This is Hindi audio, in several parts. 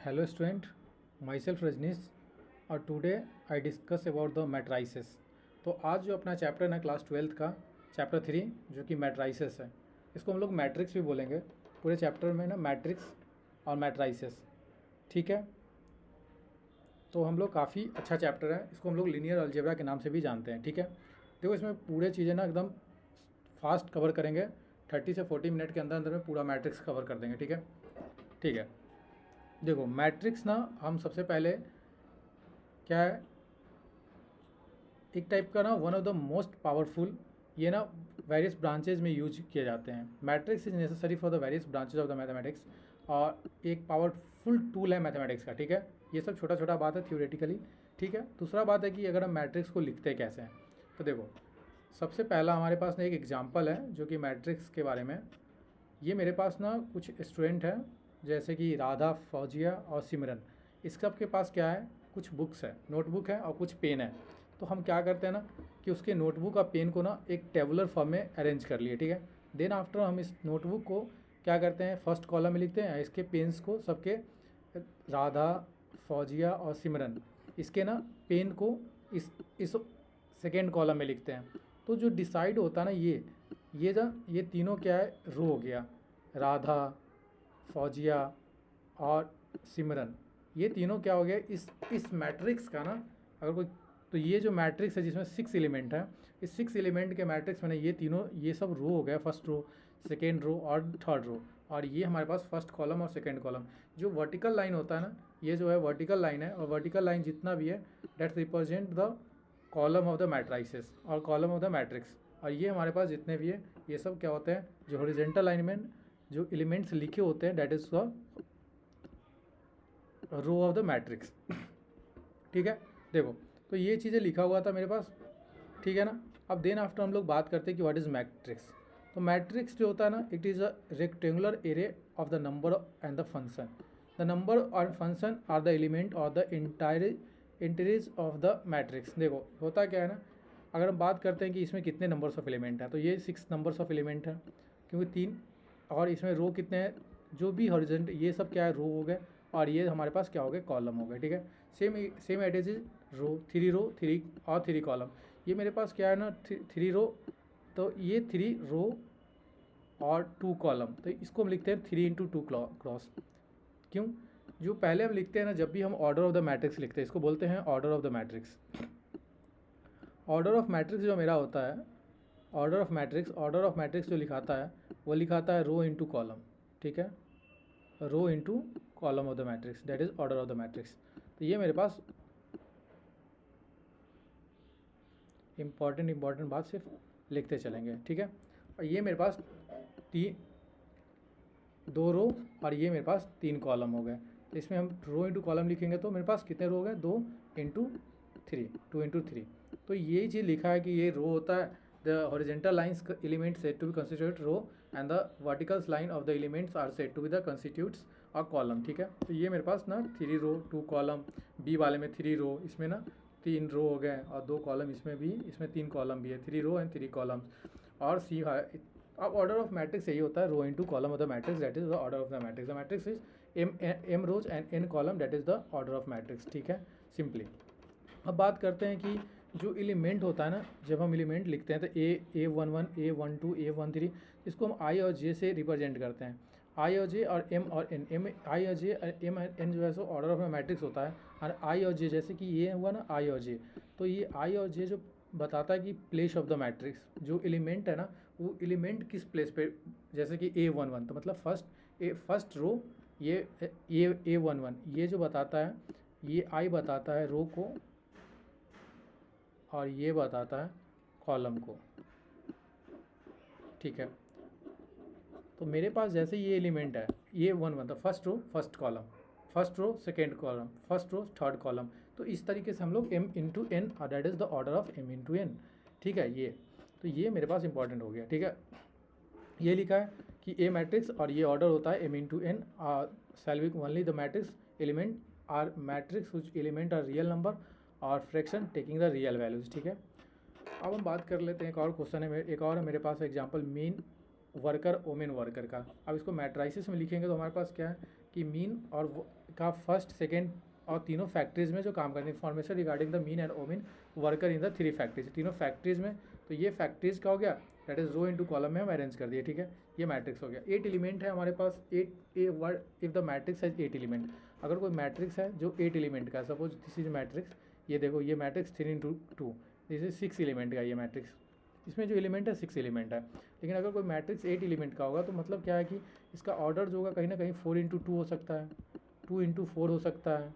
Hello student, myself Rajनीश और today I discuss about the matrices. तो आज जो अपना चैप्टर है ना क्लास 12th का चैप्टर 3 जो कि मैट्राइसेस है, इसको हम लोग मैट्रिक्स भी बोलेंगे। पूरे चैप्टर में ना मैट्रिक्स और मैट्राइसेस, ठीक है। तो हम लोग काफ़ी अच्छा चैप्टर है, इसको हम लोग लीनियर अलजेब्रा के नाम से भी जानते हैं, ठीक है। देखो इसमें पूरे चीज़ें ना एकदम फास्ट कवर करेंगे, 30 से 40 मिनट के अंदर अंदर में पूरा मैट्रिक्स कवर कर देंगे, ठीक है। ठीक है, देखो मैट्रिक्स ना हम सबसे पहले क्या है, एक टाइप का ना one of the most powerful, ये ना वेरियस ब्रांचेज में यूज किए जाते हैं। Matrix is necessary for the various branches of the mathematics, और एक पावरफुल टूल है मैथमेटिक्स का, ठीक है। ये सब छोटा छोटा बात है थ्योरेटिकली, ठीक है। दूसरा बात है कि अगर हम मैट्रिक्स को लिखते कैसे हैं, तो देखो सबसे पहला हमारे पास ना एक एग्जाम्पल है जो कि मैट्रिक्स के बारे में। ये मेरे पास ना कुछ स्टूडेंट हैं जैसे कि राधा, फौजिया और सिमरन। इस सब के पास क्या है, कुछ बुक्स है, नोटबुक है और कुछ पेन है। तो हम क्या करते हैं ना कि उसके नोटबुक और पेन को ना एक टेबुलर फॉर्म में अरेंज कर लिए, ठीक है। देन आफ्टर हम इस नोटबुक को क्या करते हैं, फर्स्ट कॉलम में लिखते हैं, इसके पेन्स को सबके राधा, फौजिया और सिमरन, इसके ना पेन को इस सेकेंड कॉलम में लिखते हैं। तो जो डिसाइड होता है ना ये तीनों क्या है, रो हो गया, राधा, फौजिया और सिमरन, ये तीनों क्या हो गया इस मैट्रिक्स का ना। अगर कोई, तो ये जो मैट्रिक्स है जिसमें 6 एलिमेंट है, इस 6 एलिमेंट के मैट्रिक्स में ये तीनों, ये सब रो हो गया, फर्स्ट रो, सेकेंड रो और थर्ड रो। और ये हमारे पास फर्स्ट कॉलम और सेकेंड कॉलम। जो वर्टिकल लाइन होता है ना, ये जो है वर्टिकल लाइन है, और वर्टिकल लाइन जितना भी है that represent the column of the matrices और कॉलम ऑफ द मैट्रिक्स। और ये हमारे पास जितने भी है ये सब क्या होते हैं, जो हॉरिजॉन्टल लाइन में जो एलिमेंट्स लिखे होते हैं that is the row of the matrix, ठीक है। देखो तो ये चीज़ें लिखा हुआ था मेरे पास, ठीक है ना। अब देन आफ्टर हम लोग बात करते हैं कि व्हाट इज़ मैट्रिक्स। तो मैट्रिक्स जो होता है ना, it is a rectangular array of the number and the function. The number और फंक्शन आर द एलिमेंट और the integers of the matrix. देखो होता क्या है ना, अगर हम बात करते हैं कि इसमें कितने नंबर्स ऑफ एलिमेंट हैं, तो ये 6 नंबर्स ऑफ एलिमेंट है, क्योंकि 3, और इसमें रो कितने हैं, जो भी हॉरिजॉन्टल ये सब क्या है, रो हो गए, और ये हमारे पास क्या हो गए, कॉलम हो गए, ठीक है। सेम एट इज रो, 3 रो 3 और 3 कॉलम। ये मेरे पास क्या है ना, 3 रो, तो ये 3 रो और 2 कॉलम, तो इसको हम लिखते हैं 3 इंटू 2 क्रॉस। क्यों, जो पहले हम लिखते हैं ना, जब भी हम ऑर्डर ऑफ द मैट्रिक्स लिखते हैं, इसको बोलते हैं order of the matrix. Order of matrix जो मेरा होता है, ऑर्डर ऑफ मैट्रिक्स जो लिखाता है वो लिखाता है रो इंटू कॉलम, ठीक है, row into column of the matrix, that is order of the matrix. तो ये मेरे पास इंपॉर्टेंट बात सिर्फ लिखते चलेंगे, ठीक है। और ये मेरे पास 2 रो और ये मेरे पास 3 कॉलम हो गए। तो इसमें हम रो इंटू कॉलम लिखेंगे तो मेरे पास कितने रो हो गए, 2 इंटू 3, 2 इंटू 3। तो यही चीज़ लिखा है कि ये रो होता है, the horizontal lines element set to be constitute row and the verticals line of the elements are set to be the constituents a column, ठीक है। तो ये मेरे पास ना 3 रो 2 कॉलम, बी वाले में 3 रो, इसमें ना 3 रो हो गए और 2 कॉलम, इसमें भी, इसमें 3 कॉलम भी है, 3 रो एंड 3 कॉलम्स। और सी, अब ऑर्डर ऑफ मैट्रिक्स यही होता है, row into column of the matrix, that is the order of the matrix. The matrix is M rows and N column, that is the order of matrix, ठीक है, सिंपली। अब बात करते हैं कि जो एलिमेंट होता है ना, जब हम एलिमेंट लिखते हैं तो A11, A12, A13, इसको हम आई और जे से रिप्रेजेंट करते हैं। आई और जे और एम और एन, आई और जे एम और एन जो है सो ऑर्डर ऑफ मैट्रिक्स होता है। और आई और जे, जैसे कि ये हुआ ना आई और जे, तो ये आई और जे जो बताता है कि प्लेस ऑफ द मैट्रिक्स, जो एलिमेंट है ना वो एलिमेंट किस प्लेस पे, जैसे कि A11 तो मतलब फर्स्ट रो, ये A11 ये जो बताता है, ये आई बताता है रो को और ये बताता है कॉलम को, ठीक है। तो मेरे पास जैसे ये एलिमेंट है, ये 1 1 तो first row first column, first row second column, first row third column. तो इस तरीके से हम लोग m इंटू एन, और that is the order of m into N, ठीक है। ये तो ये मेरे पास इंपॉर्टेंट हो गया, ठीक है। ये लिखा है कि ए मैट्रिक्स और ये ऑर्डर होता है m इंटू एन, सेल्विक only the matrix element are matrix which element are real number और fraction taking the real values, ठीक है। अब हम बात कर लेते हैं, एक और क्वेश्चन है, एक और है मेरे पास example, men worker women worker का। अब इसको मैट्राइसिस में लिखेंगे तो हमारे पास क्या है कि मीन और का फर्स्ट सेकेंड और तीनों फैक्ट्रीज में जो काम करते हैं, information regarding the men and women worker in the 3 factories, तीनों फैक्ट्रीज में। तो ये फैक्ट्रीज का हो गया, that is row into column में हम अरेंज कर दिए, ठीक है। ये मैट्रिक्स हो गया। 8 एलिमेंट है हमारे पास, 8 a word if the matrix has 8 element. अगर कोई मैट्रिक्स है जो 8 एलिमेंट का, सपोज दिस इज मैट्रिक्स, ये देखो ये मैट्रिक्स 3 × 2, दिस इज 6 एलिमेंट का ये मैट्रिक्स, इसमें जो एलिमेंट है 6 एलिमेंट है। लेकिन अगर कोई मैट्रिक्स 8 एलिमेंट का होगा तो मतलब क्या है कि इसका ऑर्डर जो होगा कहीं ना कहीं 4 × 2 हो सकता है, 2 × 4 हो सकता है।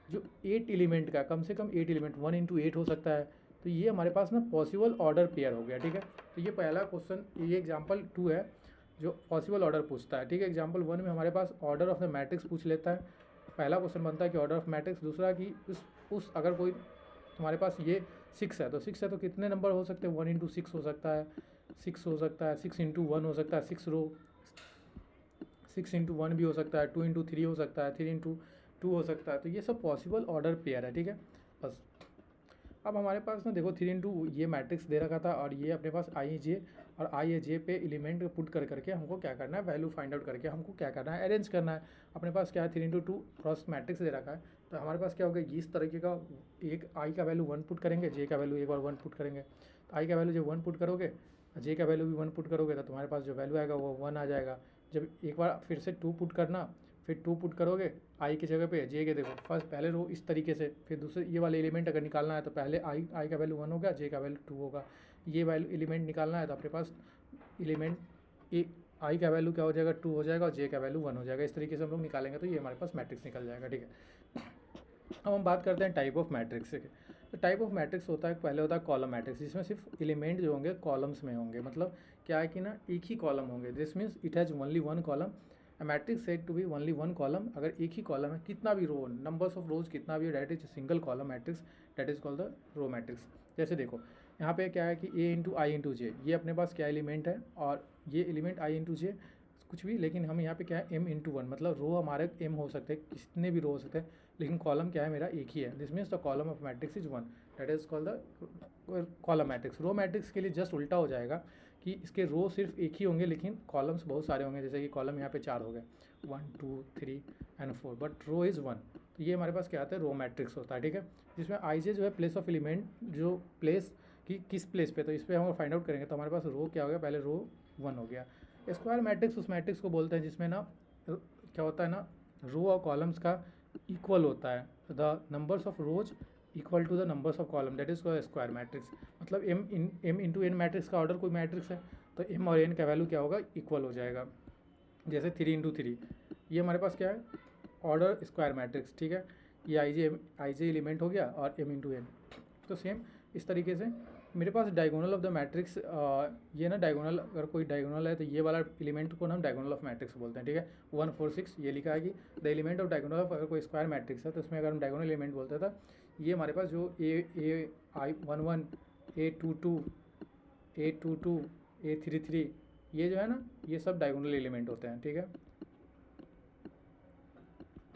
जो 8 एलिमेंट का, कम से कम 8 एलिमेंट, 1 × 8 हो सकता है। तो ये हमारे पास ना पॉसिबल ऑर्डर पेयर हो गया, ठीक है। तो ये पहला क्वेश्चन, ये एग्जाम्पल 2 है जो पॉसिबल ऑर्डर पूछता है, ठीक है। एग्जाम्पल 1 में हमारे पास ऑर्डर ऑफ द मैट्रिक्स पूछ लेता है। पहला क्वेश्चन बनता है कि ऑर्डर ऑफ मैट्रिक्स। दूसरा कि उस अगर कोई तुम्हारे पास ये 6 है, तो 6 है तो कितने नंबर हो सकते हैं, 1 × 6 हो सकता है, 6 हो सकता है, 6 × 1 हो सकता है, 6 रो, 6 × 1 भी हो सकता है, 2 × 3 हो सकता है, 3 × 2 हो सकता है। तो ये सब पॉसिबल ऑर्डर पेयर है, ठीक है। बस अब हमारे पास ना देखो 3 × 2 ये मैट्रिक्स दे रखा था, और ये अपने पास आई जे और आई जे पे एलिमेंट पुट करके हमको क्या करना है, वैल्यू फाइंड आउट करके हमको क्या करना है, अरेंज करना है। अपने पास क्या है, 3 × 2 क्रॉस मैट्रिक्स दे रखा है। तो हमारे पास क्या होगा, इस तरीके का, एक आई का वैल्यू 1 पुट करेंगे, जे का वैल्यू एक बार 1 पुट करेंगे। तो आई का वैल्यू जब 1 पुट करोगे, जे का वैल्यू भी 1 पुट करोगे, तो तुम्हारे पास जो वैल्यू आएगा वो 1 आ जाएगा। जब एक बार फिर से 2 पुट करना, फिर 2 पुट करोगे आई की जगह पे, जे के देखो फर्स्ट पहले रो इस तरीके से, फिर दूसरे ये वाले एलिमेंट अगर निकालना है तो पहले आई का वैल्यू 1 होगा, जे का वैल्यू 2 होगा। ये वैल्यू एलिमेंट निकालना है तो अपने पास एलिमेंट आई का वैल्यू क्या हो जाएगा, 2 हो जाएगा, और जे का वैल्यू 1 हो जाएगा। इस तरीके से हम लोग निकालेंगे तो ये हमारे पास मैट्रिक्स निकल जाएगा, ठीक है। अब हम बात करते हैं टाइप ऑफ मैट्रिक्स से। तो टाइप ऑफ मैट्रिक्स होता है, पहले होता है कॉलम मैट्रिक्स, जिसमें सिर्फ एलिमेंट जो होंगे कॉलम्स में होंगे। मतलब क्या है कि ना, एक ही कॉलम होंगे, this means it has only 1 column. A matrix said to be only 1 column. अगर एक ही कॉलम है, कितना भी रो, नंबर्स ऑफ रोज कितना भी, that is single column matrix, that is called the row matrix. जैसे देखो यहाँ पे क्या है कि ए इंटू आई इंटू जे, ये अपने पास क्या एलिमेंट है, और ये एलिमेंट आई इंटू जे कुछ भी, लेकिन हम यहाँ पे क्या है, m × 1, मतलब रो हमारे m हो सकते हैं, कितने भी रो हो सकते हैं, लेकिन कॉलम क्या है मेरा एक ही है। This means the column of matrix is 1, that is called the column matrix. Row matrix के लिए जस्ट उल्टा हो जाएगा कि इसके रो सिर्फ एक ही होंगे, लेकिन कॉलम्स बहुत सारे होंगे। जैसे कि कॉलम यहाँ पे 4 हो गए, 1 2 3 एंड 4, बट रो इज़ 1। तो ये हमारे पास क्या आता है, रो मैट्रिक्स होता है, ठीक है। जिसमें आई जे जो है प्लेस ऑफ एलिमेंट, जो प्लेस की किस प्लेस पे, तो इस पर हम फाइंड आउट करेंगे। तो हमारे पास रो क्या हो गया, पहले रो 1 हो गया। स्क्वायर मैट्रिक्स उस मैट्रिक्स को बोलते हैं जिसमें ना क्या होता है ना, रो और कॉलम्स का इक्वल होता है, the numbers of rows equal to the numbers of column, that is square matrix. मतलब एम इंटू एन मैट्रिक्स का ऑर्डर कोई मैट्रिक्स है तो एम और एन का वैल्यू क्या होगा, इक्वल हो जाएगा। जैसे 3 × 3, ये हमारे पास क्या है, ऑर्डर स्क्वायर मैट्रिक्स, ठीक है। ये आई जे एलिमेंट हो गया और m × n। तो सेम इस तरीके से मेरे पास डायगोनल ऑफ द मैट्रिक्स, ये ना डायगोनल, अगर कोई डायगोनल है तो ये वाला एलिमेंट को ना हम डायगोनल ऑफ मैट्रिक्स बोलते हैं, ठीक है। 1 4 6 ये लिखा है कि the element of diagonal of, अगर कोई स्क्वायर मैट्रिक्स है तो उसमें अगर हम डायगोनल एलिमेंट बोलते हैं तो ये हमारे पास जो A11 A22 A22 A33 ये जो है ना, ये सब डायगोनल एलिमेंट होते हैं, ठीक है।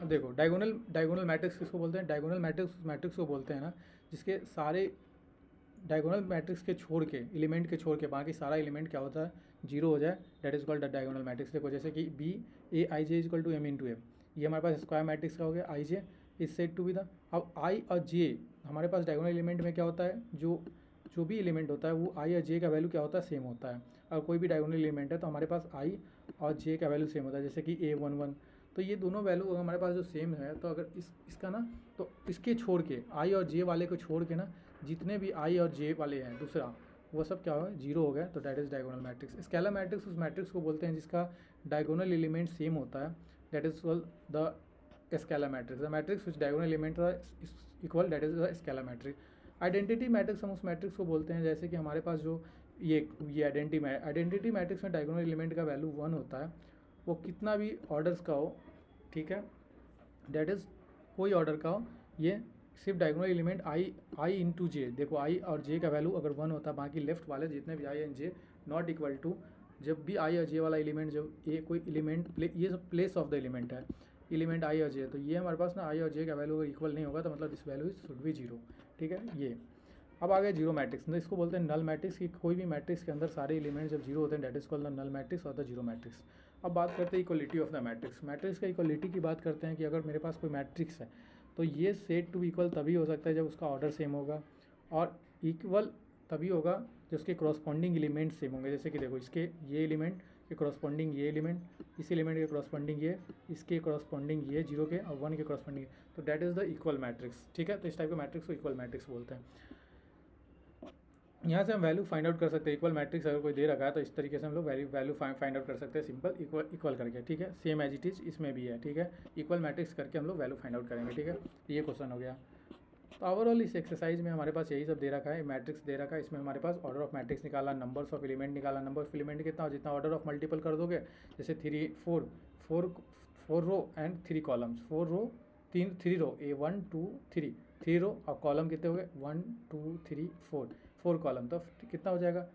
अब देखो डायगोनल मैट्रिक्स किसको बोलते हैं, डायगोनल मैट्रिक्स को बोलते हैं ना जिसके सारे डायगोनल मैट्रिक्स के छोड़ के, एलिमेंट के छोड़ के बाकी सारा एलिमेंट क्या होता है, 0 हो जाए, that is called the diagonal matrix. देखो जैसे कि B A I J is equal to m × m, ये हमारे पास स्क्वायर मैट्रिक्स का हो गया। I J is said to be the, अब आई और जे हमारे पास डायगोनल एलिमेंट में क्या होता है, जो भी एलिमेंट होता है वो आई और जे का वैल्यू क्या होता है, सेम होता है। अगर कोई भी डायगोनल एलिमेंट है तो हमारे पास आई और जे का वैल्यू सेम होता है। जैसे कि A11, तो ये दोनों वैल्यू हमारे पास जो सेम है, तो अगर इसका ना, तो इसके छोड़ के आई और जे वाले को छोड़ के ना, जितने भी आई और जे वाले हैं दूसरा, वो सब क्या हुआ, 0 हो गया, तो that is diagonal matrix. Scalar matrix उस मैट्रिक्स को बोलते हैं जिसका डायगोनल एलिमेंट सेम होता है, that is called the scalar matrix. The matrix which diagonal element equal, that is the scalar matrix. Identity matrix हम उस मैट्रिक्स को बोलते हैं, जैसे कि हमारे पास जो ये आइडेंटिटी मैट्रिक्स में डायगोनल एलिमेंट का वैल्यू 1 होता है, वो कितना भी ऑर्डर्स का हो, ठीक है, दैट इज़ कोई ऑर्डर का हो, ये सिर्फ डायगोनल एलिमेंट आई इंटू जे, देखो आई और जे का वैल्यू अगर 1 होता है, बाकी लेफ्ट वाले जितने भी I and J not equal to, जब भी आई और जे वाला एलिमेंट, जब ये कोई एलिमेंट ये सब प्लेस ऑफ द एलिमेंट है, एलिमेंट आई और जे, तो ये हमारे पास ना आई और जे का वैल्यू अगर इक्वल नहीं होगा तो मतलब दिस वैल्यू शुड बी 0, ठीक है। ये अब आ गया जीरो मैट्रिक्स, तो इसको बोलते हैं नल मैट्रिक्स, कि कोई भी मैट्रिक्स के अंदर सारे एलिमेंट जब 0 होते हैं, that is called the null matrix और द जीरो मैट्रिक्स। अब बात करते हैं equality of the matrix. Matrix का इक्वलिटी की बात करते हैं कि अगर मेरे पास कोई मैट्रिक्स है तो ये सेट टू इक्वल तभी हो सकता है जब उसका ऑर्डर सेम होगा, और इक्वल तभी होगा जब उसके करस्पॉन्डिंग एलिमेंट सेम होंगे। जैसे कि देखो, इसके ये एलिमेंट के करस्पॉन्डिंग ये एलिमेंट, इस एलिमेंट के करस्पॉन्डिंग ये, इसके करस्पॉन्डिंग ये 0 के और 1 के करस्पॉन्डिंग, तो that is the equal matrix. ठीक है, तो इस टाइप के मैट्रिक्स को इक्वल मैट्रिक्स बोलते हैं। यहाँ से हम वैल्यू फाइंड आउट कर सकते हैं। इक्वल मैट्रिक्स अगर कोई दे रखा है तो इस तरीके से हम लोग वैल्यू फाइंड आउट कर सकते हैं, सिंपल इक्वल करके। ठीक है, सेम एज इट इज इसमें भी है। ठीक है, इक्वल मैट्रिक्स करके हम लोग वैल्यू फाइंड आउट करेंगे। ठीक है, ये क्वेश्चन हो गया। तो ओवरऑल इस एक्सरसाइज में हमारे पास यही सब दे रखा है, मैट्रिक्स दे रखा है। इसमें हमारे पास ऑर्डर ऑफ मैट्रिक्स निकाला, नंबर्स ऑफ एलिमेंट निकाला। नंबर ऑफ एलिमेंट कितना हो, जितना ऑर्डर ऑफ मल्टीपल कर दोगे, जैसे 3 4 4 रो एंड 3 कॉलम्स, 4 रो 3 रो, ए 1 2 3 रो, और कॉलम कितने हो गए 1 2 3 4 कॉलम, तो कितना हो जाएगा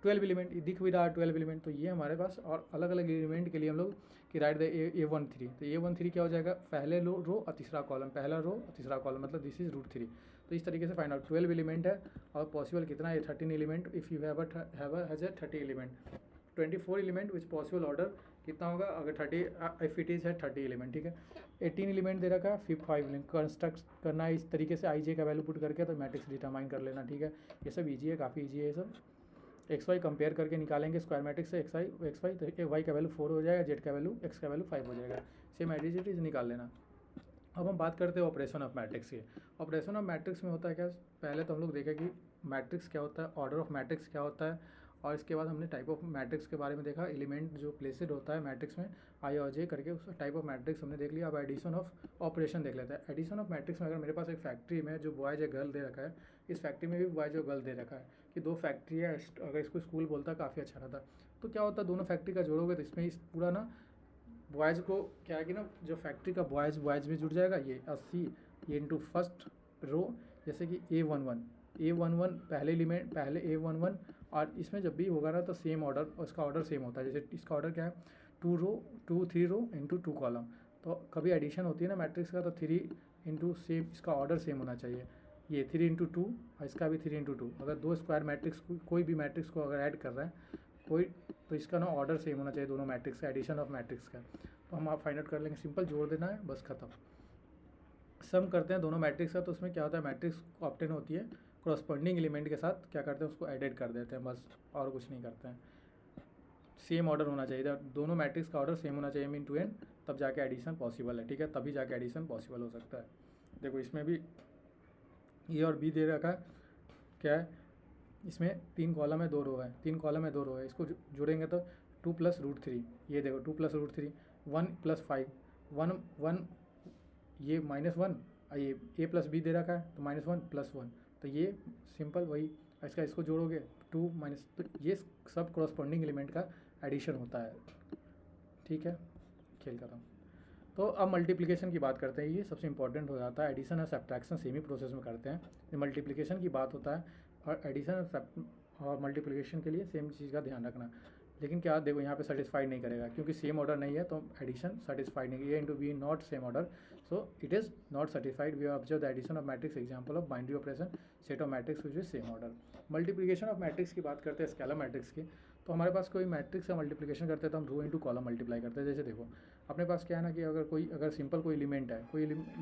12 एलिमेंट। दिख भी रहा है 12 एलिमेंट। तो ये हमारे पास, और अलग अलग एलिमेंट के लिए हम लोग कि राइट द A13, तो A13 क्या हो जाएगा, पहले रो और तीसरा कॉलम, पहला रो और तीसरा कॉलम, मतलब दिस इज √3। तो इस तरीके से फाइंड आउट 12 एलिमेंट है, और पॉसिबल कितना है 13 element. If you has a 30 element, 24 element which possible order कितना होगा अगर 30 इफ इट इज़ है 30 एलिमेंट। ठीक है, 18 एलिमेंट दे रखा है, 5 एलिमेंट कंस्ट्रक्ट करना है इस तरीके से, आई का वैल्यू पुट करके, तो मैट्रिक्स डिटरमाइन कर लेना। ठीक है, ये सब ईजी है, काफ़ी ईजी है ये सब। एक्स वाई कंपेयर करके निकालेंगे स्क्वायर मैट्रिक्स से, एक्स वाई, तो वाई का वैल्यू 4 हो जाएगा, जेड का वैल्यू, एक्स का वैल्यू 5 हो जाएगा। सेम एडिजिटीज निकाल लेना। अब हम बात करते हैं ऑपरेशन ऑफ मैट्रिक्स की। ऑपरेशन ऑफ मैट्रिक्स में होता है क्या, पहले तो हम लोग देखें कि मैट्रिक्स क्या होता है, ऑर्डर ऑफ मैट्रिक्स क्या होता है, और इसके बाद हमने टाइप ऑफ मैट्रिक्स के बारे में देखा, एलिमेंट जो प्लेसेड होता है मैट्रिक्स में आई और जे करके, उस टाइप ऑफ मैट्रिक्स हमने देख लिया। अब एडिशन ऑफ ऑपरेशन देख लेते हैं। एडिशन ऑफ मैट्रिक्स में अगर मेरे पास एक फैक्ट्री में जो बॉयज या गर्ल दे रखा है, इस फैक्ट्री में भी बॉयज और गर्ल दे रखा है कि 2 फैक्ट्री है, अगर इसको स्कूल बोलता है काफ़ी अच्छा रहता। तो क्या होता है, दोनों फैक्ट्री का जोड़ोगे तो इसमें इस पूरा ना बॉयज़ को क्या है कि ना, जो फैक्ट्री का बॉयज़ भी जुड़ जाएगा, ये 80 ये इंटू फर्स्ट रो, जैसे कि A11 पहले एलिमेंट, पहले A11, और इसमें जब भी होगा ना तो सेम ऑर्डर, उसका ऑर्डर सेम होता है। जैसे इसका ऑर्डर क्या है 3 रो इंटू 2 कॉलम, तो कभी एडिशन होती है ना मैट्रिक्स का, तो 3 इंटू सेम, इसका ऑर्डर सेम होना चाहिए। ये 3 इंटू 2 और इसका भी 3 इंटू 2। अगर 2 स्क्वायर मैट्रिक्स कोई भी मैट्रिक्स को अगर ऐड कर रहा है कोई, तो इसका ना ऑर्डर सेम होना चाहिए दोनों मैट्रिक्स का, एडिशन ऑफ मैट्रिक्स का। तो हम आप फाइंड आउट कर लेंगे, सिंपल जोड़ देना है, बस खत्म। सम करते हैं दोनों मैट्रिक्स का, तो उसमें क्या होता है, मैट्रिक्स ऑब्टेन होती है, करस्पॉन्डिंग एलिमेंट के साथ क्या करते हैं, उसको एडेड कर देते हैं, बस और कुछ नहीं करते हैं। सेम ऑर्डर होना चाहिए, दोनों मैट्रिक्स का ऑर्डर सेम होना चाहिए मीन टू एन, तब जाके एडिशन पॉसिबल है। ठीक है, तभी जाके एडिशन पॉसिबल हो सकता है। देखो इसमें भी ए और बी दे रखा है, क्या है, इसमें 3 कॉलम है 2 रो है, 3 कॉलम है 2 रो है, इसको जोड़ेंगे तो 2 + √3, ये देखो 2 + √3, 1 + 5, 1 ये -1, ये A + B दे रखा है तो -1 + 1, तो ये सिंपल वही, इसको जोड़ोगे 2 माइनस, तो ये सब करस्पॉन्डिंग एलिमेंट का एडिशन होता है। ठीक है, खेल खत्म। तो अब मल्टीप्लिकेशन की बात करते हैं, ये सबसे इंपॉर्टेंट हो जाता है। एडिशन और सब्ट्रैक्शन सेम ही प्रोसेस में करते हैं। मल्टीप्लिकेशन की बात होता है, और एडिशन और मल्टीप्लिकेशन के लिए सेम चीज़ का ध्यान रखना। लेकिन क्या देखो यहाँ पे सेटिस्फाइड नहीं करेगा, क्योंकि सेम ऑर्डर नहीं है, तो एडिशन सेटिस्फाइड नहीं, A into B not same order, so it is not satisfied. We observe the addition of matrix, example of binary operation, set of matrix which is same order. Multiplication of matrix की बात करते हैं, स्केलर मैट्रिक्स की। तो हमारे पास कोई मैट्रिक्स का मल्टीप्लिकेशन करते हैं तो हम रो इंटू कॉलम मल्टीप्लाई करते हैं। जैसे देखो अपने पास क्या है ना, कि अगर सिंपल कोई एलिमेंट है,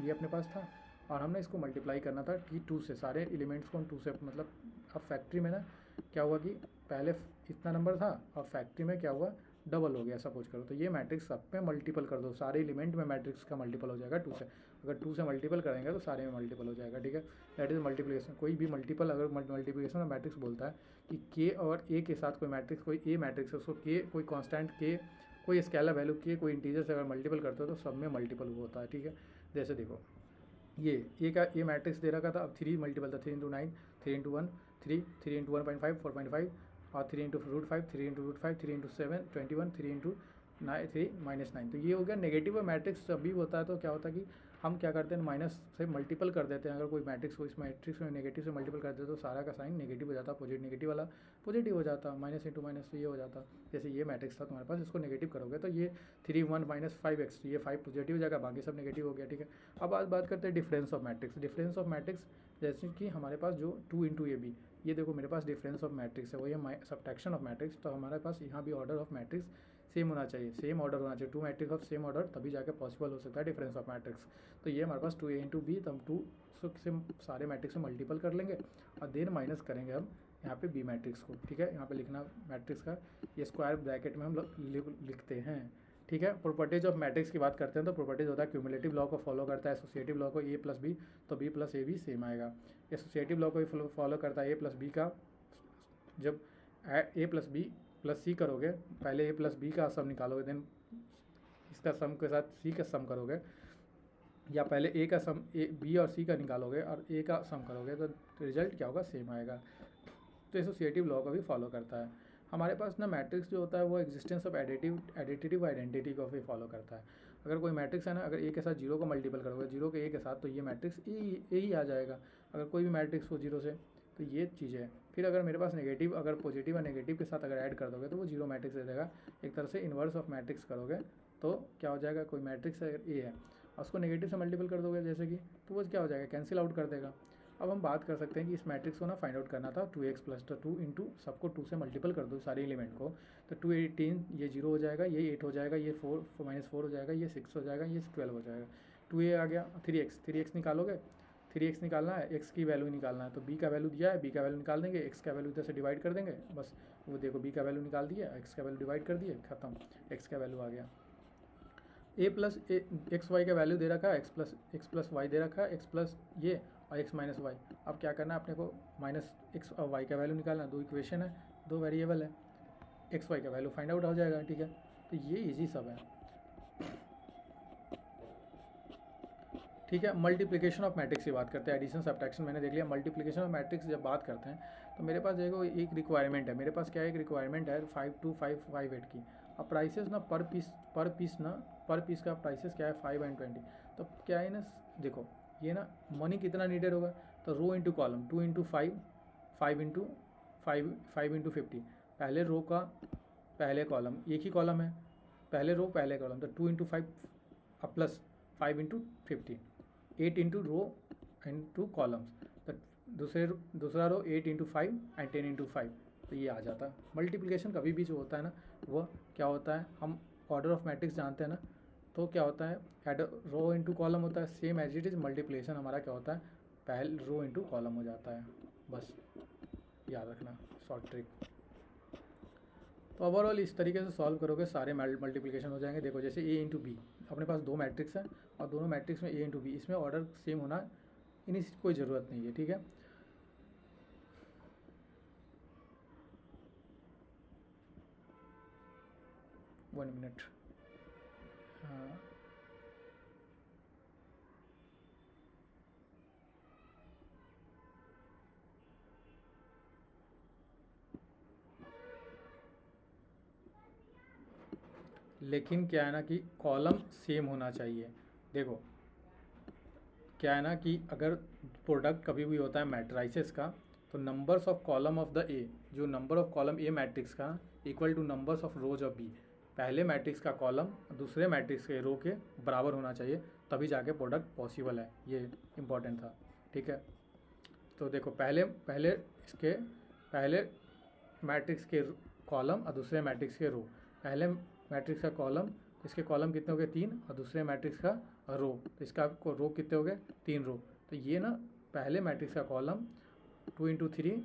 ये अपने पास था, और हमने इसको मल्टीप्लाई करना था T2 से, सारे एलिमेंट्स को हम 2 से, मतलब अब फैक्ट्री में ना क्या हुआ कि पहले इतना नंबर था और फैक्ट्री में क्या हुआ डबल हो गया, सपोज करो। तो ये मैट्रिक्स सब पे मल्टीपल कर दो, सारे एलिमेंट में मैट्रिक्स का मल्टीपल हो जाएगा 2 से। अगर 2 से मल्टीपल करेंगे तो सारे में मल्टीपल हो जाएगा। ठीक है, दैट इज मल्टीप्लिकेशन। कोई भी मल्टीपल अगर मल्टीप्लिकेशन में मैट्रिक्स बोलता है कि के और ए के साथ कोई मैट्रिक्स, कोई ए मैट्रिक्स है, उसको के कोई कॉन्स्टेंट के, कोई स्केलर वैल्यू के, कोई इंटीजर से अगर मल्टीपल करते हो तो सब में मल्टीपल होता है। ठीक है, जैसे देखो ये ए का ये मैट्रिक्स दे रखा था, अब 3 मल्टीपल था, 3 इंटू 9, 3 इंटू 1 3, 3 इंटू 1.5 4.5, और 3 इंटू √5, 3 इंटू √5, 3 इंटू 7 21, 3 इंटू 3 -9। तो ये हो गया नेगेटिव मैट्रिक्स। जब भी होता है तो क्या होता है कि हम क्या करते हैं, माइनस से मल्टीपल कर देते हैं। अगर कोई मैट्रिक्स को इस मैट्रिक्स में नेगेटिव से मल्टीपल कर देते हैं तो सारा का साइन नेगेटिव हो जाता, पॉजिटिव, नेगेटिव वाला पॉजिटिव हो जाता, माइनस इंटू माइनस, तो ये हो जाता। जैसे ये मैट्रिक्स था तुम्हारे पास, इसको नेगेटिव करोगे तो ये 3 1 -5x, ये 5 पॉजिटिव हो जाएगा, बाकी सब नेगेटिव हो गया। ठीक है, अब आज बात करते हैं difference of matrix. Difference of matrix जैसे कि हमारे पास जो 2 इंटू ए बी, ये देखो मेरे पास डिफरेंस ऑफ मैट्रिक्स है, वही है सब्ट्रैक्शन ऑफ मैट्रिक्स। तो हमारे पास यहाँ भी ऑर्डर ऑफ मैट्रिक्स सेम होना चाहिए, सेम ऑर्डर होना चाहिए, two matrix of same order, तभी जाके पॉसिबल हो सकता है डिफरेंस ऑफ मैट्रिक्स। तो ये हमारे पास 2a इंटू बी, तो हम 2 से सारे मैट्रिक्स से मल्टीपल कर लेंगे और देन माइनस करेंगे हम यहाँ पे बी मैट्रिक्स को। ठीक है, यहाँ पे लिखना मैट्रिक्स का ये स्क्वायर ब्रैकेट में हम लिखते हैं। ठीक है, प्रॉपर्टीज ऑफ मैट्रिक्स की बात करते हैं तो प्रॉपर्टीज होता है क्यूमुलेटिव लॉ को फॉलो करता है, एसोसिएटिव लॉ को ए प्लस बी, तो बी प्लस ए भी सेम आएगा। एसोसिएटिव लॉ को फॉलो करता है ए प्लस बी का, जब ए प्लस बी प्लस सी करोगे, पहले ए प्लस बी का सम निकालोगे, देन इसका सम के साथ सी का सम करोगे, या पहले ए का सम ए बी और सी का निकालोगे और ए का सम करोगे, तो रिजल्ट क्या होगा, सेम आएगा। तो एसोसिएटिव लॉ को भी फॉलो करता है। हमारे पास ना मैट्रिक्स जो होता है वो एग्जिस्टेंस ऑफ एडिटिव आइडेंटिटी को भी फॉलो करता है। अगर कोई मैट्रिक्स है ना, अगर ए के साथ जीरो को मल्टीपल करोगे, जीरो के ए के साथ, तो ये मैट्रिक्स ए ही आ जाएगा। अगर कोई भी मैट्रिक्स हो जीरो से, तो ये चीज़ है। फिर अगर मेरे पास नेगेटिव, अगर पॉजिटिव और नेगेटिव के साथ अगर ऐड कर दोगे तो वो जीरो मैट्रिक्स दे देगा। एक तरह से इन्वर्स ऑफ मैट्रिक्स करोगे तो क्या हो जाएगा, कोई मैट्रिक्स अगर ए है और उसको नेगेटिव से मल्टीपल कर दोगे जैसे कि, तो वो क्या हो जाएगा, कैंसिल आउट कर देगा। अब हम बात कर सकते हैं कि इस मैट्रिक्स को ना फाइंड आउट करना था 2x प्लस, तो 2 इंटू सबको 2 से मल्टीपल कर दो सारे एलिमेंट को, तो 2 18, ये 0 हो जाएगा, ये 8 हो जाएगा, ये 4 -4 हो जाएगा, ये 6 हो जाएगा, ये 12 हो जाएगा। 2a आ गया, 3x निकालोगे, 3x निकालना है, x की वैल्यू निकालना है, तो b का वैल्यू दिया है, b का वैल्यू निकाल देंगे, x का वैल्यू इधर से डिवाइड कर देंगे, बस वो देखो b का वैल्यू निकाल दिया, x का वैल्यू डिवाइड कर दिए, खत्म, x का वैल्यू आ गया। a प्लस एक्स वाई का वैल्यू दे रखा है, x प्लस वाई दे रखा है, x प्लस ये और x माइनस वाई। अब क्या करना है अपने को, माइनस एक्स और वाई का वैल्यू निकालना है, दो इक्वेशन है, दो वेरिएबल है, एक्स वाई का वैल्यू फाइंड आउट हो जाएगा। ठीक है, तो ये इजी सब है। ठीक है, मल्टीप्लिकेशन ऑफ मैट्रिक्स की बात करते हैं, एडिशन सब्ट्रैक्शन मैंने देख लिया। मल्टीप्लिकेशन ऑफ मैट्रिक्स जब बात करते हैं तो मेरे पास देखो एक रिक्वायरमेंट है, मेरे पास क्या है, एक रिक्वायरमेंट है 52558 की। अब प्राइसेस ना पर पीस का प्राइसेस क्या है 5 and 20। तो क्या है ना, देखो ये ना मनी कितना नीडेड होगा, तो रो इंटू कॉलम 2 इंटू 5, 5 इंटू 50, पहले रो का पहले कॉलम, एक ही कॉलम है, पहले रो पहले कॉलम, तो 2 into 5 plus 5 into 50, 8 into rho into columns, तो दूसरा रो 8 इंटू 5 एंड 10 इंटू 5, तो ये आ जाता है। मल्टीप्लिकेशन कभी भी जो होता है ना, वह क्या होता है, हम ऑर्डर ऑफ मैट्रिक्स जानते हैं ना, तो क्या होता है, एड रो इंटू कॉलम होता है, same as it is. Multiplication हमारा क्या होता है, पहले रो इंटू कॉलम हो जाता है, बस याद रखना, शॉर्ट ट्रिक। तो ओवरऑल इस तरीके से सॉल्व करोगे सारे मल्टीप्लिकेशन हो जाएंगे। देखो जैसे a इंटू बी, अपने पास दो मैट्रिक्स है और दोनों मैट्रिक्स में a इंटू बी, इसमें ऑर्डर सेम होना इन्हीं कोई ज़रूरत नहीं है। ठीक है, वन मिनट। हाँ, लेकिन क्या है ना कि कॉलम सेम होना चाहिए। देखो क्या है ना कि अगर प्रोडक्ट कभी भी होता है मैट्राइसेस का, तो numbers of column of the A, जो number of column A matrix का equal to numbers of rows of B, पहले मैट्रिक्स का कॉलम दूसरे मैट्रिक्स के रो के बराबर होना चाहिए, तभी जाके प्रोडक्ट पॉसिबल है। ये इम्पॉर्टेंट था। ठीक है, तो देखो पहले मैट्रिक्स के कॉलम और दूसरे मैट्रिक्स के रो, पहले मैट्रिक्स का कॉलम, इसके कॉलम कितने हो गए 3, और दूसरे मैट्रिक्स का रो, तो इसका रो कितने हो गए 3 रो। तो ये ना पहले मैट्रिक्स का कॉलम 2 इंटू 3,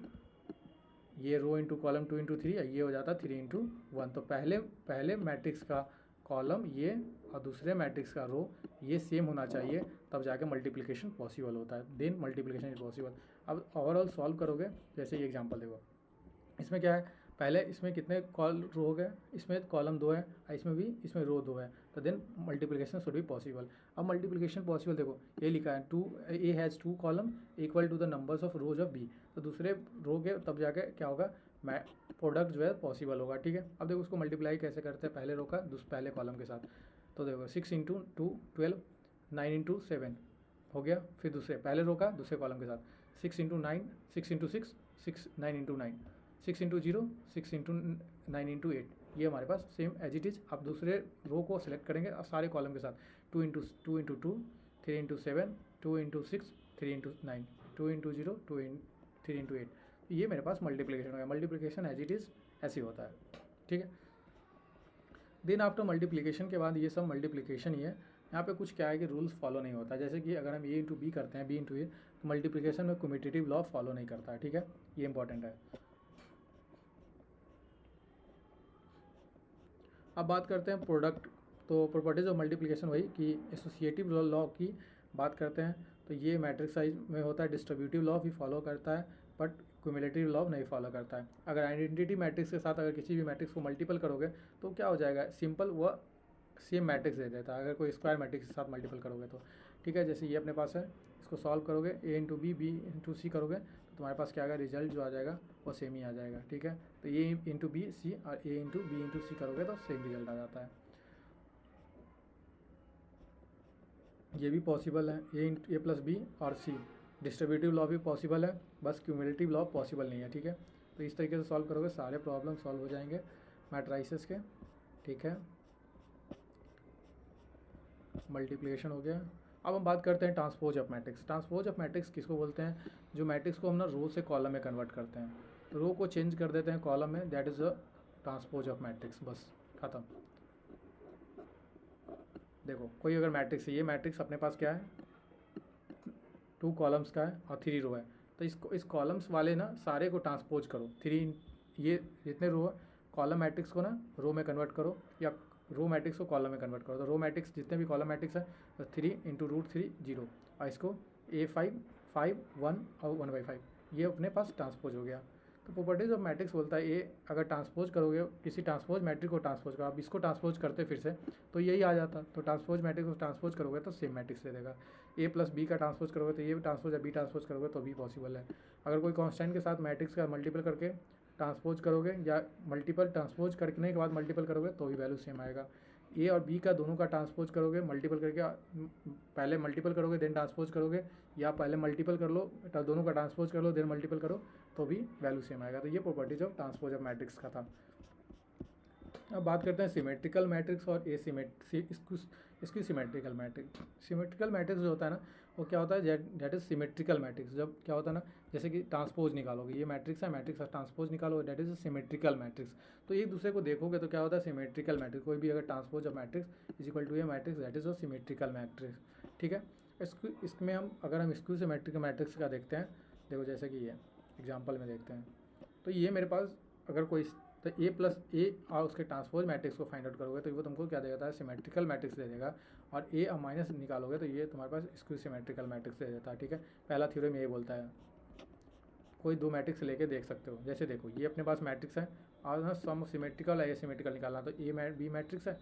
ये रो इंटू कॉलम 2 इंटू 3, ये हो जाता 3 इंटू 1। तो पहले मैट्रिक्स का कॉलम ये और दूसरे मैट्रिक्स का रो ये सेम होना चाहिए, तब जाके मल्टीप्लिकेशन पॉसिबल होता है, देन मल्टीप्लिकेशन इज पॉसिबल। अब ओवरऑल सॉल्व करोगे, जैसे ये एग्जांपल देखो, इसमें क्या है, पहले इसमें कितने रो हो गए, इसमें कॉलम 2 है, इसमें भी, इसमें रो 2 है, तो then multiplication should be possible. अब मल्टीप्लिकेशन पॉसिबल देखो, ये लिखा है 2 A has 2 column equal to the numbers of rows of B, तो दूसरे रो के तब जाके क्या होगा, प्रोडक्ट जो है पॉसिबल होगा। ठीक है, अब देखो उसको मल्टीप्लाई कैसे करते हैं, पहले रो का पहले कॉलम के साथ, तो देखो 6 इंटू 2 12, 9 इंटू 7 हो गया, फिर दूसरे पहले रो का दूसरे कॉलम के साथ 6 into 9, 6 into 6, 9 into 9, 6 into 0, 6 into 9 into 8, ये हमारे पास सेम एज इट इज़। अब दूसरे रो को सिलेक्ट करेंगे सारे कॉलम के साथ, 2 into 2, 3 into 7, 2 into 6, 3 into 9, 2 into 0, 3 into 8, ये मेरे पास मल्टीप्लिकेशन हो गया। मल्टीप्लिकेशन एज इट इज़ ऐसे होता है। ठीक है, देन आफ्टर मल्टीप्लिकेशन के बाद ये सब मल्टीप्लिकेशन ही है। यहाँ पे कुछ क्या है कि रूल्स फॉलो नहीं होता, जैसे कि अगर हम ए इंटू बी करते हैं, बी इंटू ए, तो मल्टीप्लिकेशन में कम्यूटेटिव लॉ फॉलो नहीं करता है, ठीक है, ये इंपॉर्टेंट है। अब बात करते हैं प्रोडक्ट। तो प्रॉपर्टीज ऑफ मल्टीप्लिकेशन वही कि एसोसिएटिव लॉ की बात करते हैं, तो ये मैट्रिक्स साइज में होता है। डिस्ट्रीब्यूटिव लॉ भी फॉलो करता है बट क्यूमुलेटिव लॉ नहीं फॉलो करता है। अगर आइडेंटिटी मैट्रिक्स के साथ अगर किसी भी मैट्रिक्स को मल्टीपल करोगे तो क्या हो जाएगा, सिंपल वह सेम मैट्रिक्स दे देता है अगर कोई स्क्वायर मैट्रिक्स के साथ मल्टीपल करोगे तो, ठीक है। जैसे ये अपने पास है, इसको सॉल्व करोगे, ए इंटू बी इंटू सी करोगे तो तुम्हारे पास क्या आएगा, रिजल्ट जो आ जाएगा वो सेम ही आ जाएगा, ठीक है। तो ए इंटू बी सी और ए इंटू बी इंटू सी करोगे तो सेम रिजल्ट आ जाता है। ये भी पॉसिबल है, ए प्लस बी और सी। डिस्ट्रीब्यूटिव लॉ भी पॉसिबल है, बस क्यूमुलेटिव लॉ पॉसिबल नहीं है, ठीक है। तो इस तरीके से सॉल्व करोगे सारे प्रॉब्लम सॉल्व हो जाएंगे मैट्राइसेस के, ठीक है। मल्टीप्लिकेशन हो गया। अब हम बात करते हैं transpose of matrix. Transpose of matrix किसको बोलते हैं, जो मैट्रिक्स को हम ना रो से कॉलम में कन्वर्ट करते हैं, तो रो को चेंज कर देते हैं कॉलम में, that is a transpose of matrix, बस खत्म। देखो कोई अगर मैट्रिक्स है, ये मैट्रिक्स अपने पास क्या है, 2 कॉलम्स का है और 3 रो है, तो इसको इस कॉलम्स वाले ना सारे को ट्रांसपोज करो, 3 ये जितने रो है कॉलम मैट्रिक्स को ना रो में कन्वर्ट करो या रो मैट्रिक्स को कॉलम में कन्वर्ट करो। तो रो मैट्रिक्स जितने भी कॉलम मैट्रिक्स है तो 3 इंटू रूट 3 0, और इसको A5 5 1 और 1/5 ये अपने पास ट्रांसपोज हो गया। तो प्रॉपर्टीज ऑफ मैट्रिक्स बोलता है ए अगर ट्रांसपोज करोगे किसी ट्रांसपोज मैट्रिक्स को ट्रांसपोज करो, आप इसको ट्रांसपोज करते फिर से तो यही आ जाता, तो ट्रांसपोज मैट्रिक्स को ट्रांसपोज करोगे तो सेम मैट्रिक्स दे देगा। ए प्लस बी का ट्रांसपोज करोगे तो ये भी ट्रांसपोज है, बी ट्रांसपोज करोगे तो भी पॉसिबल है। अगर कोई कॉन्स्टेंट के साथ मैट्रिक्स का मल्टीपल करके ट्रांसपोज करोगे या मल्टीपल ट्रांसपोज करने के बाद मल्टीपल करोगे तो भी वैल्यू सेम आएगा। ए और बी का दोनों का ट्रांसपोज करोगे मल्टीपल करके, पहले मल्टीपल करोगे देन ट्रांसपोज करोगे, या पहले मल्टीपल कर लो दोनों का ट्रांसपोज कर लो देन मल्टीपल करो तो भी वैल्यू सेम आएगा। तो ये properties of transpose of matrix का था। अब बात करते हैं सिमेट्रिकल मैट्रिक्स और इसकी सिमेट्रिकल मैट्रिक्स। सिमेट्रिकल मैट्रिक्स जो होता है ना वो क्या होता है, डेट इज सिमेट्रिकल मैट्रिक्स। जब क्या होता है ना, जैसे कि ट्रांसपोज निकालोगे, ये मैट्रिक्स है, मैट्रिक्स का ट्रांसपोज निकालोगे, डेट इज सिमेट्रिकल मैट्रिक्स। तो एक दूसरे को देखोगे तो क्या होता है, सिमेट्रिकल मैट्रिक्स। कोई भी अगर transpose of matrix is equal to A matrix, that is a symmetrical matrix, ठीक है। इसमें हम अगर हम स्क्यू सिमेट्रिकल मैट्रिक्स का देखते हैं, देखो जैसे कि ये एग्जाम्पल में देखते हैं, तो ये मेरे पास अगर कोई तो ए प्लस ए और उसके ट्रांसपोज मैट्रिक्स को फाइंड आउट करोगे तो वो तुमको क्या देता है, सिमेट्रिकल मैट्रिक्स दे देगा। और ए और माइनस निकालोगे तो ये तुम्हारे पास स्क्यू सिमेट्रिकल मैट्रिक्स दे देता है, ठीक है। पहला थ्योरम ये बोलता है। कोई 2 मैट्रिक्स लेके देख सकते हो, जैसे देखो ये अपने पास मैट्रिक्स है और ना सम सिमेट्रिकल है एसिमेट्रिकल निकालना, तो ए बी मैट्रिक्स है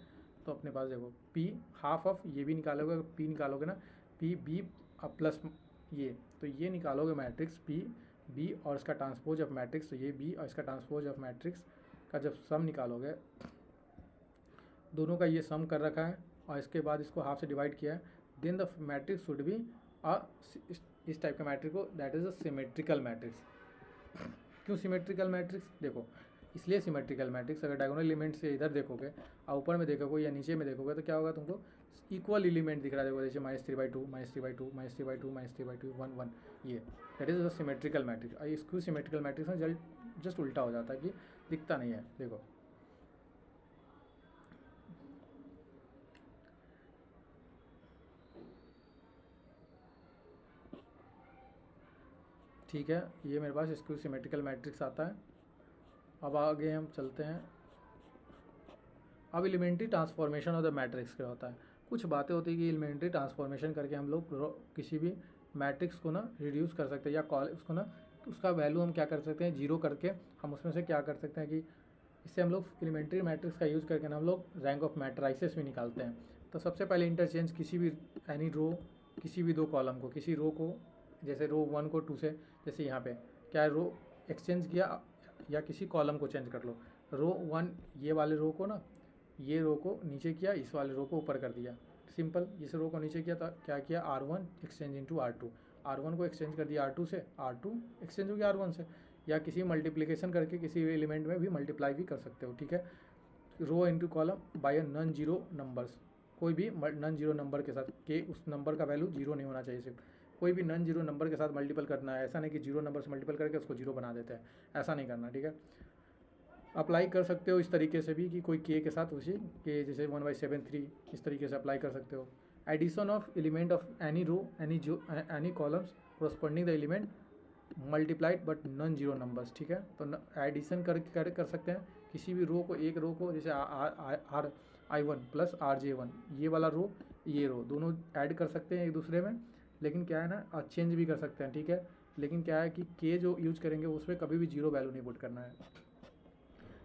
तो अपने पास देखो पी हाफ ऑफ ये भी निकालोगे, पी निकालोगे ना, पी बी प्लस ये, तो ये निकालोगे मैट्रिक्स पी बी और इसका ट्रांसपोज ऑफ मैट्रिक्स, तो ये बी और इसका ट्रांसपोज ऑफ मैट्रिक्स का जब सम निकालोगे, दोनों का ये सम कर रखा है और इसके बाद इसको हाफ से डिवाइड किया है, then the matrix should be इस टाइप का मैट्रिक्स को, that is a symmetrical matrix. क्यों सिमेट्रिकल मैट्रिक्स, देखो इसलिए सिमेट्रिकल मैट्रिक्स, अगर डायगोनल एलिमेंट से इधर देखोगे और ऊपर में देखोगे या नीचे में देखोगे तो क्या होगा, तुमको इक्वल एलिमेंट दिख रहा है, देखो जैसे -3/2 -3/2 -3/2 -3/2 1 1, ये that is a symmetrical matrix. और इसको सिमेट्रिकल मैट्रिक्स में जस्ट उल्टा हो जाता है कि दिखता नहीं है, देखो ठीक है। ये मेरे पास स्क्यू सिमेट्रिकल मैट्रिक्स आता है। अब आगे हम चलते हैं। अब elementary transformation of the matrix क्या होता है, कुछ बातें होती है कि एलिमेंट्री ट्रांसफॉर्मेशन करके हम लोग किसी भी मैट्रिक्स को ना रिड्यूस कर सकते हैं या उसको ना उसका वैल्यू हम क्या कर सकते हैं, 0 करके हम उसमें से क्या कर सकते हैं कि इससे हम लोग एलिमेंट्री मैट्रिक्स का यूज़ करके ना हम लोग रैंक ऑफ मैट्राइसेस भी निकालते हैं। तो सबसे पहले इंटरचेंज किसी भी एनी रो, किसी भी 2 कॉलम को, किसी रो को, जैसे रो 1 को 2 से, जैसे यहाँ पे क्या रो एक्सचेंज किया या किसी कॉलम को चेंज कर लो, रो 1 ये वाले रो को ना, ये रो को नीचे किया, इस वाले रो को ऊपर कर दिया, सिंपल। इस रो को नीचे किया तो क्या किया, R1 exchange into R2, R1 को एक्सचेंज कर दिया R2 से, R2 एक्सचेंज हो गया R1 से। या किसी मल्टीप्लिकेशन करके किसी एलिमेंट में भी मल्टीप्लाई भी कर सकते हो, ठीक है। Row into column by non zero numbers, कोई भी नॉन जीरो नंबर के साथ, के उस नंबर का वैल्यू 0 नहीं होना चाहिए, सिर्फ कोई भी नॉन जीरो नंबर के साथ मल्टीपल करना है, ऐसा नहीं कि 0 नंबर से मल्टीपल करके उसको 0 बना देते हैं, ऐसा नहीं करना, ठीक है। अप्लाई कर सकते हो इस तरीके से भी कि कोई के साथ उसी के जैसे 1/7 3 इस तरीके से अप्लाई कर सकते हो। Addition of element of any row any columns corresponding the element multiplied but non zero numbers, ठीक है। तो एडिशन कर सकते हैं किसी भी रो को, एक रो को जैसे आर I1 प्लस RJ1, ये वाला रो ये रो दोनों ऐड कर सकते हैं एक दूसरे में, लेकिन क्या है ना चेंज भी कर सकते हैं, ठीक है। लेकिन क्या है कि के जो यूज करेंगे उसमें कभी भी जीरो वैल्यू नहीं पुट करना है।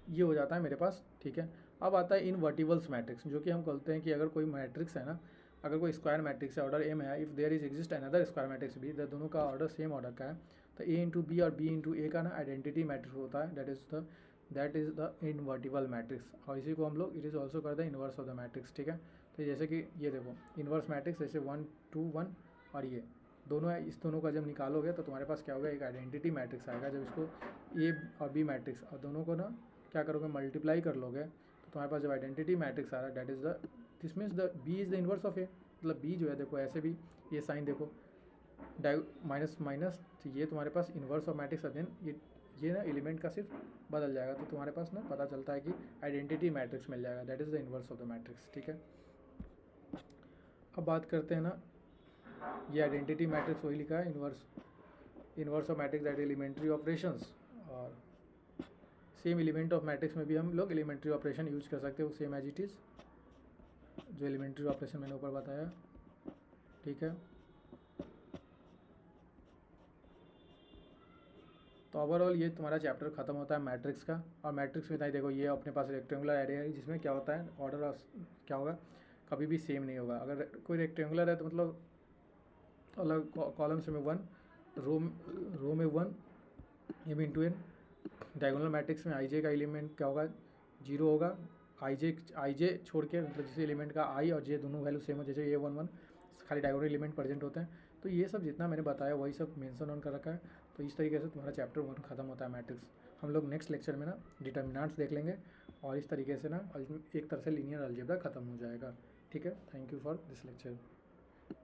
ये हो जाता है मेरे पास, ठीक है। अब आता है इनवर्टिबल्स मैट्रिक्स, जो कि हम कहते हैं कि अगर कोई मैट्रिक्स है ना, अगर कोई स्क्वायर मैट्रिक्स है ऑर्डर एम है, if there is exist another square matrix B, दोनों का ऑर्डर सेम ऑर्डर का है, तो ए इंटू बी और बी इंटू ए का ना आइडेंटिटी मैट्रिक्स होता है, that is the invertible matrix. और इसी को हम लोग इट इज़ ऑल्सो कर the inverse of the matrix, ठीक है। तो जैसे कि ये देखो इन्वर्स मैट्रिक्स जैसे 1 2 1 और ये दोनों है, इस दोनों का जब निकालोगे तो तुम्हारे पास क्या होगा, एक आइडेंटिटी मैट्रिक्स आएगा। जब इसको ए और बी मैट्रिक्स और दोनों को ना क्या करोगे मल्टीप्लाई कर लोगे, तो तुम्हारे पास जब आइडेंटिटी मैट्रिक्स आ रहा है that is the this means the B is the inverse of A, मतलब बी जो है देखो ऐसे भी ये साइन देखो माइनस माइनस, तो ये तुम्हारे पास इन्वर्स ऑफ मैट्रिक्स देन ये ना एलिमेंट का सिर्फ बदल जाएगा, तो तुम्हारे पास ना पता चलता है कि आइडेंटिटी मैट्रिक्स मिल जाएगा, that is the inverse of the matrix, ठीक है। अब बात करते हैं ना, ये आइडेंटिटी मैट्रिक्स वही लिखा है inverse of matrix that elementary operations, और सेम एलिमेंट ऑफ मैट्रिक्स में भी हम लोग एलिमेंट्री ऑपरेशन यूज कर सकते हो, सेम एज इट इज़ जो एलिमेंट्री ऑपरेशन मैंने ऊपर बताया, ठीक है। तो ओवरऑल ये तुम्हारा चैप्टर खत्म होता है मैट्रिक्स का। और मैट्रिक्स में देखो ये अपने पास रेक्टेंगुलर एरे है, जिसमें क्या होता है ऑर्डर क्या होगा कभी भी सेम नहीं होगा। अगर कोई रेक्टेंगुलर है तो मतलब अलग कॉलम्स में 1, रो में 1 m into n। Diagonal matrix में i j का एलिमेंट क्या होगा 0 होगा, i j छोड़ के, मतलब जैसे एलिमेंट का i और j दोनों वैल्यू सेम हो, जैसे A11 खाली डायगोनल एलिमेंट प्रेजेंट होते हैं। तो ये सब जितना मैंने बताया वही सब मेंशन ऑन कर रखा है। तो इस तरीके से तुम्हारा चैप्टर 1 खत्म होता है मैट्रिक्स। हम लोग नेक्स्ट लेक्चर में ना डिटर्मिनेंट्स देख लेंगे, और इस तरीके से ना एक तरह से लीनियर अलजेब्रा खत्म हो जाएगा, ठीक है। Thank you for this lecture.